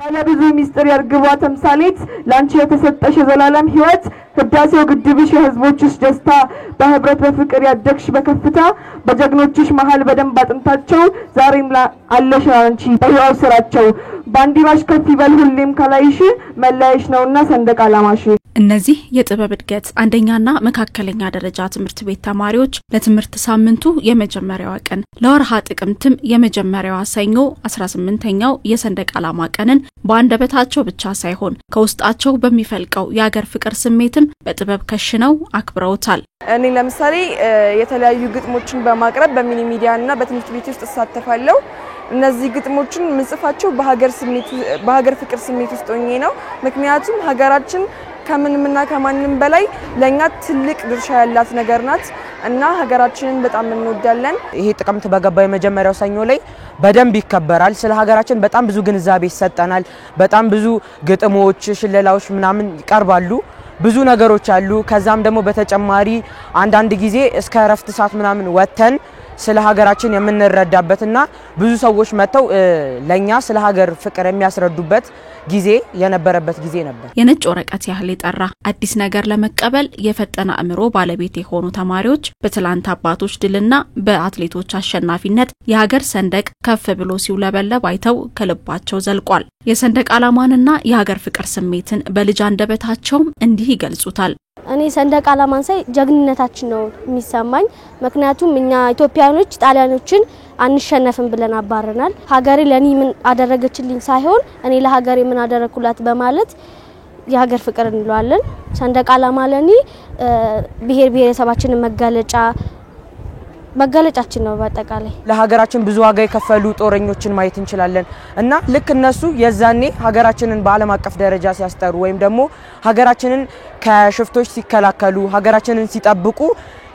ባለብዙ ሚስጥር ያርግቧ ተምሳሌት ላንቺ የተሰጠሽ የዘላለም ህይወት ህዳሴው ግድብሽ የህዝቦችሽ ደስታ በህብረት በፍቅር ያደግሽ በከፍታ በጀግኖችሽ መሃል በደንብ አጥንታቸው ዛሬም አለሽ አንቺ በህይወት ስራቸው ባንዲራሽ ከፍ ይበል ሁሌም ከላይሽ መላይሽ ነውና ሰንደቅ ዓላማሽ። እነዚህ የጥበብ እድገት አንደኛና መካከለኛ ደረጃ ትምህርት ቤት ተማሪዎች ለትምህርት ሳምንቱ የመጀመሪያው ቀን ለወርሃ ጥቅምትም የመጀመሪያው ሰኞ 18ኛው የሰንደቅ ዓላማ ቀንን በአንደበታቸው ብቻ ሳይሆን ከውስጣቸው በሚፈልቀው የሀገር ፍቅር ስሜትም በጥበብ ከሽነው አክብረውታል። እኔ ለምሳሌ የተለያዩ ግጥሞችን በማቅረብ በሚኒ ሚዲያና በትምህርት ቤት ውስጥ ተሳተፋለሁ። እነዚህ ግጥሞችን ምጽፋቸው በሀገር ፍቅር ስሜት ውስጥ ሆኜ ነው። ምክንያቱም ሀገራችን ከምንምና ከማንም በላይ ለኛ ትልቅ ድርሻ ያላት ነገር ናት እና ሀገራችንን በጣም እንወዳለን። ይሄ ጥቅምት በገባ የመጀመሪያው ሰኞ ላይ በደንብ ይከበራል። ስለ ሀገራችን በጣም ብዙ ግንዛቤ ይሰጠናል። በጣም ብዙ ግጥሞች፣ ሽለላዎች ምናምን ይቀርባሉ። ብዙ ነገሮች አሉ። ከዛም ደግሞ በተጨማሪ አንዳንድ ጊዜ እስከ ረፍት ሰዓት ምናምን ወተን ስለ ሀገራችን የምንረዳበትና ብዙ ሰዎች መተው ለኛ ስለ ሀገር ፍቅር የሚያስረዱበት ጊዜ የነበረበት ጊዜ ነበር። የነጭ ወረቀት ያህል የጠራ አዲስ ነገር ለመቀበል የፈጠነ አእምሮ ባለቤት የሆኑ ተማሪዎች በትላንት አባቶች ድልና በአትሌቶች አሸናፊነት የሀገር ሰንደቅ ከፍ ብሎ ሲውለበለብ አይተው ከልባቸው ዘልቋል። የሰንደቅ ዓላማንና የሀገር ፍቅር ስሜትን በልጅ አንደበታቸው እንዲህ ይገልጹታል። እኔ ሰንደቅ ዓላማን ሳይ ጀግንነታችን ነው የሚሰማኝ። ምክንያቱም እኛ ኢትዮጵያኖች ጣሊያኖችን አንሸነፍም ብለን አባረናል። ሀገሬ ለኔ ምን አደረገችልኝ ሳይሆን እኔ ለሀገሬ ምን አደረኩላት በማለት የሀገር ፍቅር እንለዋለን። ሰንደቅ ዓላማ ለኔ ብሔር ብሔረሰባችን መገለጫችን ነው። በአጠቃላይ ለሀገራችን ብዙ ዋጋ የከፈሉ ጦረኞችን ማየት እንችላለን እና ልክ እነሱ የዛኔ ሀገራችንን በዓለም አቀፍ ደረጃ ሲያስጠሩ ወይም ደግሞ ሀገራችንን ከሽፍቶች ሲከላከሉ ሀገራችንን ሲጠብቁ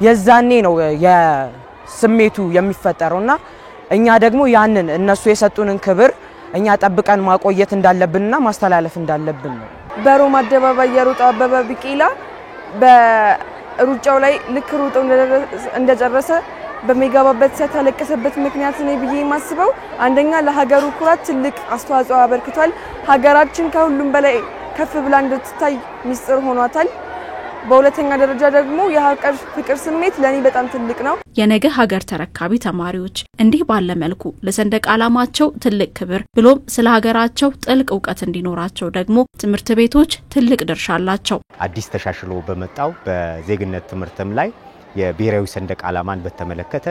የዛኔ ነው የስሜቱ የሚፈጠረውና እኛ ደግሞ ያንን እነሱ የሰጡንን ክብር እኛ ጠብቀን ማቆየት እንዳለብንና ማስተላለፍ እንዳለብን ነው። በሮም አደባባይ የሮጠው አበበ ቢቂላ በሩጫው ላይ ልክ ሮጦ እንደጨረሰ በሚገባበት ያለቀሰበት ምክንያት ነው ብዬ ማስበው አንደኛ ለሀገሩ ኩራት ትልቅ አስተዋጽኦ አበርክቷል። ሀገራችን ከሁሉም በላይ ከፍ ብላ እንድትታይ ሚስጥር ሆኗታል። በሁለተኛ ደረጃ ደግሞ የሀገር ፍቅር ስሜት ለኔ በጣም ትልቅ ነው። የነገ ሀገር ተረካቢ ተማሪዎች እንዲህ ባለ መልኩ ለሰንደቅ ዓላማቸው ትልቅ ክብር ብሎም ስለ ሀገራቸው ጥልቅ ዕውቀት እንዲኖራቸው ደግሞ ትምህርት ቤቶች ትልቅ ድርሻ አላቸው። አዲስ ተሻሽሎ በመጣው በዜግነት ትምህርትም ላይ የብሔራዊ ሰንደቅ ዓላማን በተመለከተ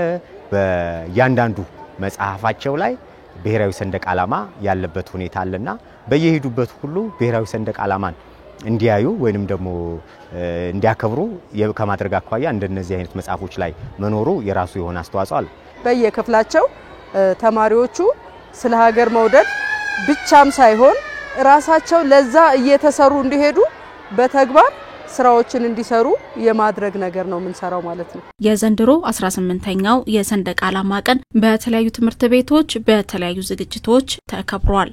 በእያንዳንዱ መጽሐፋቸው ላይ ብሔራዊ ሰንደቅ ዓላማ ያለበት ሁኔታ አለና በየሄዱበት ሁሉ ብሔራዊ ሰንደቅ ዓላማን እንዲያዩ ወይንም ደግሞ እንዲያከብሩ ከማድረግ አኳያ እንደነዚህ አይነት መጽሐፎች ላይ መኖሩ የራሱ የሆነ አስተዋጽኦ አለ። በየክፍላቸው ተማሪዎቹ ስለ ሀገር መውደድ ብቻም ሳይሆን ራሳቸው ለዛ እየተሰሩ እንዲሄዱ በተግባር ስራዎችን እንዲሰሩ የማድረግ ነገር ነው የምንሰራው ማለት ነው። የዘንድሮ 18ኛው የሰንደቅ ዓላማ ቀን በተለያዩ ትምህርት ቤቶች በተለያዩ ዝግጅቶች ተከብሯል።